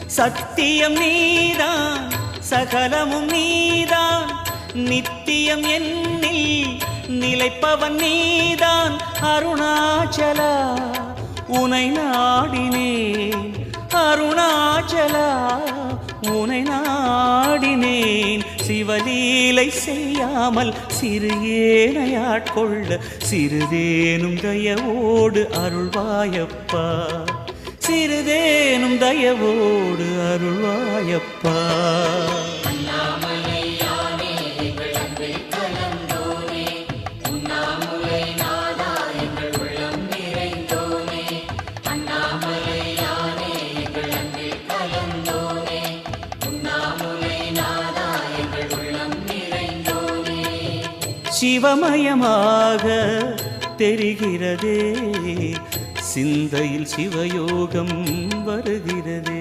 சத்தியம் நீதான் சகலமும் நீதான் நித்தியம் என்னில் நிலைப்பவன் நீதான் அருணாச்சலா உனை நாடினேன் அருணாச்சலா உனை நாடினேன் சிவலீலை செய்யாமல் சிறு ஏனையாட்கொள்ள சிறிதேனும் தயவோடு அருள்வாயப்பா சிறிதேனும் தயவோடு அருள்வாயப்பா சிவமயமாக தெரிகிறதே சிந்தையில் சிவயோகம் வருகிறதே